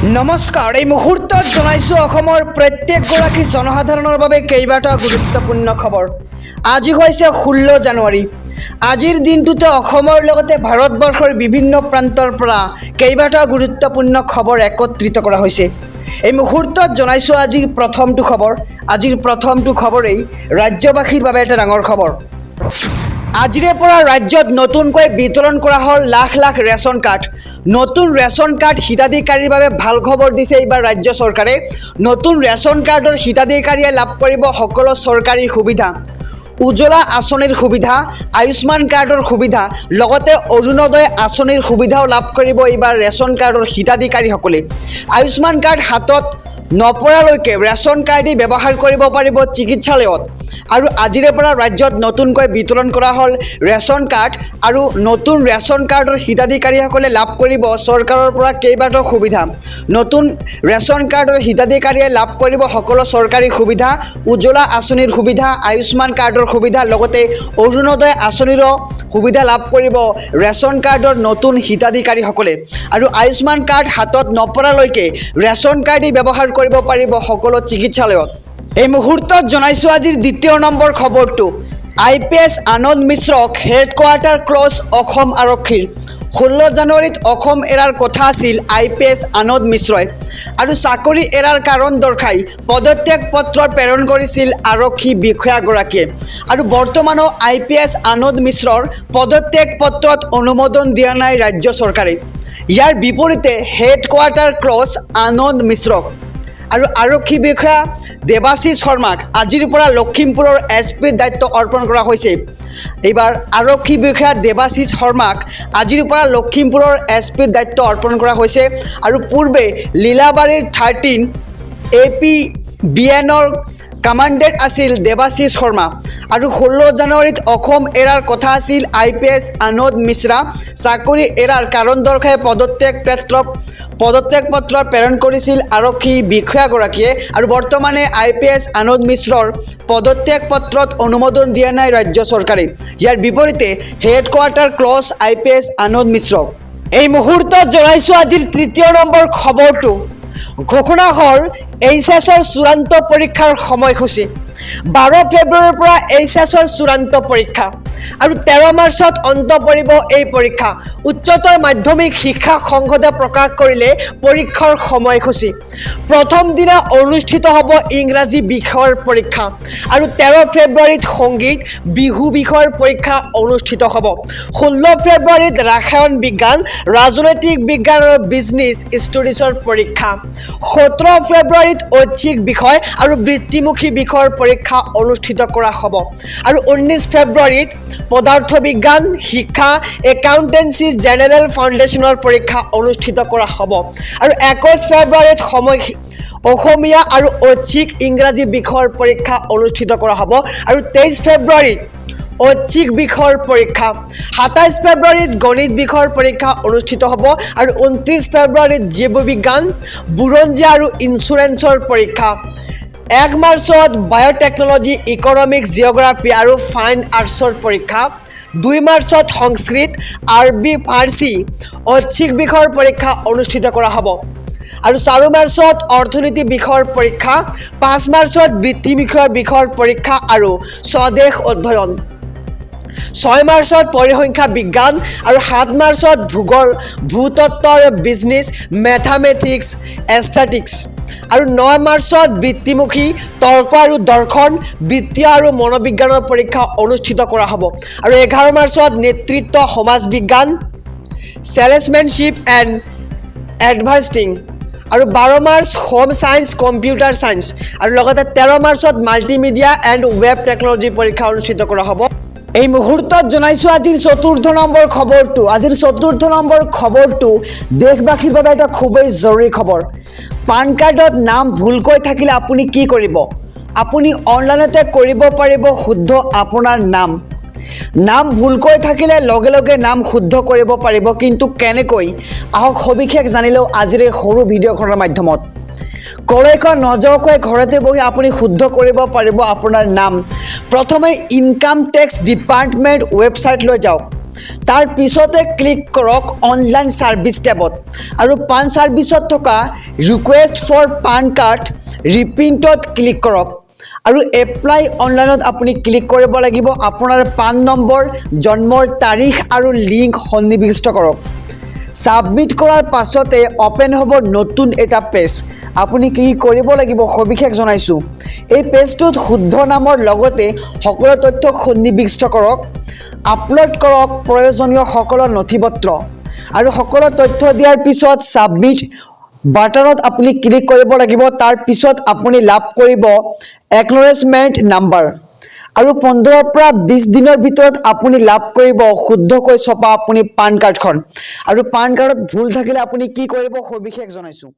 নমস্কাৰ এই মুহূৰ্তত জনাইছো অসমৰ প্ৰত্যেকগৰাকী জনসাধাৰণৰ বাবে কেইবাটা গুৰুত্বপূৰ্ণ খবৰ। আজি হৈছে 16 জানুৱাৰী। আজিৰ দিনটোতে অসমৰ লগতে ভাৰতবৰ্ষৰ বিভিন্ন প্ৰান্তৰ পৰা কেইবাটা গুৰুত্বপূৰ্ণ খবৰ একত্ৰিত কৰা হৈছে। এই মুহূৰ্তত জনাইছো আজিৰ প্ৰথমটো খবৰ। আজিৰ প্ৰথমটো খবৰেই ৰাজ্যবাসীৰ বাবে এটা ডাঙৰ খবৰ। আজিৰে পৰা ৰাজ্যত নতুনকৈ বিতৰণ কৰা হ'ল লাখ লাখ ৰেচন কাৰ্ড। নতুন ৰেচন কাৰ্ড হিতাধিকাৰীৰ বাবে ভাল খবৰ দিছে এইবাৰ ৰাজ্য চৰকাৰে। নতুন ৰেচন কাৰ্ডৰ হিতাধিকাৰীয়ে লাভ কৰিব সকলো চৰকাৰী সুবিধা। উজ্জ্বলা আঁচনিৰ সুবিধা, আয়ুষ্মান কাৰ্ডৰ সুবিধা, লগতে অৰুণোদয় আঁচনিৰ সুবিধাও লাভ কৰিব এইবাৰ ৰেচন কাৰ্ডৰ হিতাধিকাৰীসকলে। আয়ুষ্মান কাৰ্ড হাতত নপৰালৈকে ৰেচন কাৰ্ডেই ব্যৱহাৰ কৰিব পাৰিব চিকিৎসালয়ত। আৰু আজিৰে পৰা ৰাজ্যত নতুনকৈ বিতৰণ কৰা হ'ল ৰেচন কাৰ্ড। আৰু নতুন ৰেচন কাৰ্ডৰ হিতাধিকাৰীসকলে লাভ কৰিব চৰকাৰৰ পৰা কেইবাটাও সুবিধা। নতুন ৰেচন কাৰ্ডৰ হিতাধিকাৰীয়ে লাভ কৰিব সকলো চৰকাৰী সুবিধা, উজ্জ্বলা আঁচনিৰ সুবিধা, আয়ুষ্মান কাৰ্ডৰ সুবিধা, লগতে অৰুণোদয় আঁচনিৰো সুবিধা লাভ কৰিব ৰেচন কাৰ্ডৰ নতুন হিতাধিকাৰীসকলে। আৰু আয়ুষ্মান কাৰ্ড হাতত নপৰালৈকে ৰেচন কাৰ্ডেই ব্যৱহাৰ কৰিব পাৰিব সকলো চিকিৎসালয়ত। এই মুহূৰ্তত জনাইছো আজিৰ দ্বিতীয় নম্বৰ খবৰটো। IPS আনন্দ মিশ্ৰক হেডকোৱাৰ্টাৰ ক্লজ অসম আৰক্ষীৰ। 16 জানুৱাৰীত অসম এৰাৰ কথা আছিল IPS আনন্দ মিশ্ৰই। আৰু চাকৰি এৰাৰ কাৰণ দৰ্শাই পদত্যাগ পত্ৰ প্ৰেৰণ কৰিছিল আৰক্ষী বিষয়াগৰাকীয়ে। আৰু বৰ্তমানো IPS আনন্দ মিশ্ৰৰ পদত্যাগ পত্ৰত অনুমোদন দিয়া নাই ৰাজ্য চৰকাৰে। ইয়াৰ বিপৰীতে হেডকোৱাৰ্টাৰ ক্লজ আনন্দ মিশ্ৰক আৰু আৰক্ষী বিষয়া দেৱাশিষ শৰ্মাক আজিৰ পৰা লখিমপুৰৰ SPৰ দায়িত্ব অৰ্পণ কৰা হৈছে। এইবাৰ আৰক্ষী বিষয়া দেৱাশিষ শৰ্মাক আজিৰ পৰা লখিমপুৰৰ SPৰ দায়িত্ব অৰ্পণ কৰা হৈছে। আৰু পূৰ্বে লীলাবাৰীৰ 13 APBNৰ কমাণ্ডেণ্ট আছিল দেৱাশিষ শৰ্মা। আৰু 16 জানুৱাৰীত অসম এৰাৰ কথা আছিল IPS আনন্দ মিশ্ৰা। চাকৰি এৰাৰ কাৰণ দৰ্শাই পদত্যাগ পত্ৰ প্ৰেৰণ কৰিছিল আৰক্ষী বিষয়াগৰাকীয়ে। আৰু বৰ্তমানে IPS আনন্দ মিশ্ৰৰ পদত্যাগ পত্ৰত অনুমোদন দিয়া নাই ৰাজ্য চৰকাৰে। ইয়াৰ বিপৰীতে হেডকোৱাৰ্টাৰ ক্লজ IPS আনন্দ মিশ্ৰক। এই মুহূৰ্তত জনাইছো আজিৰ তৃতীয় নম্বৰ খবৰটো। ঘোষণা হ'ল HSৰ চূড়ান্ত পৰীক্ষাৰ সময়সূচী। 12 ফেব্ৰুৱাৰীৰ পৰা HSৰ চূড়ান্ত পৰীক্ষা আৰু 13 মাৰ্চত অন্ত পৰিব এই পৰীক্ষা। উচ্চতৰ মাধ্যমিক শিক্ষা সংসদে প্ৰকাশ কৰিলে পৰীক্ষাৰ সময়সূচী। প্ৰথম দিনা অনুষ্ঠিত হ'ব ইংৰাজী বিষয়ৰ পৰীক্ষা আৰু 13 ফেব্ৰুৱাৰীত সংগীত বিহু বিষয়ৰ পৰীক্ষা অনুষ্ঠিত হ'ব। 16 ফেব্ৰুৱাৰীত ৰাসায়ন বিজ্ঞান, ৰাজনৈতিক বিজ্ঞান আৰু বিজনেছ ষ্টডিজৰ পৰীক্ষা। 17 ফেব্ৰুৱাৰীত ঐচ্ছিক বিষয় আৰু বৃত্তিমুখী বিষয়ৰ পৰীক্ষা অনুষ্ঠিত কৰা হ'ব। আৰু 19 ফেব্ৰুৱাৰীত পদাৰ্থ বিজ্ঞান, শিক্ষা, একাউণ্টেঞ্চি জেনেৰেল ফাউণ্ডেশ্যনৰ পৰীক্ষা অনুষ্ঠিত কৰা হ'ব। আৰু 21 ফেব্ৰুৱাৰীত অসমীয়া আৰু ঐচ্ছিক ইংৰাজী বিষয়ৰ পৰীক্ষা অনুষ্ঠিত কৰা হ'ব। আৰু 23 ফেব্ৰুৱাৰীত ঐচ্ছিক বিষয়ৰ পৰীক্ষা। 27 ফেব্ৰুৱাৰীত গণিত বিষয়ৰ পৰীক্ষা অনুষ্ঠিত হ'ব। আৰু 29 ফেব্ৰুৱাৰীত জীৱ বিজ্ঞান, বুৰঞ্জী আৰু ইঞ্চুৰেঞ্চৰ পৰীক্ষা। 1 মাৰ্চত বায়'টেকনলজি, ইকনমিক্স, জিঅ'গ্ৰাফী আৰু ফাইন আৰ্টছৰ পৰীক্ষা। 2 মাৰ্চত সংস্কৃত, আৰবী, ফাৰ্চী ঐচ্ছিক বিষয়ৰ পৰীক্ষা অনুষ্ঠিত কৰা হ'ব। আৰু 4 মাৰ্চত অৰ্থনীতি বিষয়ৰ পৰীক্ষা। 5 মাৰ্চত বৃত্তি বিষয়ৰ পৰীক্ষা আৰু স্বদেশ অধ্যয়ন। 6 মাৰ্চত পৰিসংখ্যা বিজ্ঞান আৰু 7 মাৰ্চত ভূগোল, ভূতত্ত্ব আৰু বিজনেছ, মেথামেটিক্স, এষ্টেটিক্স। আৰু 9 মাৰ্চত বৃত্তিমুখী তৰ্ক আৰু দৰ্শন, বিত্তীয় আৰু মনোবিজ্ঞানৰ পৰীক্ষা অনুষ্ঠিত কৰা হ'ব। আৰু 11 মাৰ্চত নেতৃত্ব, সমাজ বিজ্ঞান, চেলছমেনশ্বিপ এণ্ড এডভাইষ্টিং। আৰু 12 March home science, computer science. আৰু লগতে 13 মাৰ্চত মাল্টিমিডিয়া এণ্ড ৱেব টেকনলজিৰ পৰীক্ষা অনুষ্ঠিত কৰা হ'ব। এই মুহূৰ্তত জনাইছো আজিৰ চতুৰ্থ নম্বৰ খবৰটো। আজিৰ চতুৰ্থ নম্বৰ খবৰটো দেশবাসীৰ বাবে এটা খুবেই জৰুৰী খবৰ। পান কাৰ্ডত নাম ভুলকৈ থাকিলে আপুনি কি কৰিব? আপুনি অনলাইনতে কৰিব পাৰিব শুদ্ধ আপোনাৰ নাম। নাম ভুলকৈ থাকিলে লগে লগে নাম শুদ্ধ কৰিব পাৰিব, কিন্তু কেনেকৈ? আহক সবিশেষ জানিলেও আজিৰ এই সৰু ভিডিঅ'খনৰ মাধ্যমত। কলৈকৈ নযোৱাকৈ ঘৰতে বহি আপুনি শুদ্ধ কৰিব পাৰিব আপোনাৰ নাম। প্ৰথমে ইনকাম টেক্স ডিপাৰ্টমেণ্ট ৱেবছাইটলৈ যাওক। তাৰ পিছতে ক্লিক কৰক অনলাইন সাৰ্ভিস টেবত আৰু পান সাৰ্ভিসত থকা ৰিকুৱেষ্ট ফৰ পান কাৰ্ড ৰিপ্ৰিণ্টত ক্লিক কৰক আৰু এপ্লাই অনলাইনত আপুনি ক্লিক কৰিব লাগিব আপোনাৰ পান নম্বৰ জন্মৰ তাৰিখ আৰু লিংক সন্নিবিষ্ট কৰক সাবমিট কৰাৰ পাছতে ওপেন হ'ব নতুন এটা পেজ আপুনি কি কৰিব লাগিব সবিশেষ জনাইছো এই পেজটোত শুদ্ধ নামৰ লগতে সকলো তথ্য সন্নিবিষ্ট কৰক আপলোড কৰক প্ৰয়োজনীয় সকলো নথিপত্ৰ আৰু সকলো তথ্য দিয়াৰ পিছত সাবমিট বাটনত আপুনি ক্লিক কৰিব লাগিব তাৰ পিছত আপুনি লাভ কৰিব একনলেজমেন্ট নাম্বাৰ আৰু 15 পৰা 20 দিনৰ ভিতৰত আপুনি লাভ কৰিব শুদ্ধকৈ ছপা আপুনি পান কাৰ্ডখন আৰু পান কাৰ্ডত ভুল থাকিলে আপুনি কি কৰিব সবিশেষ জনাইছো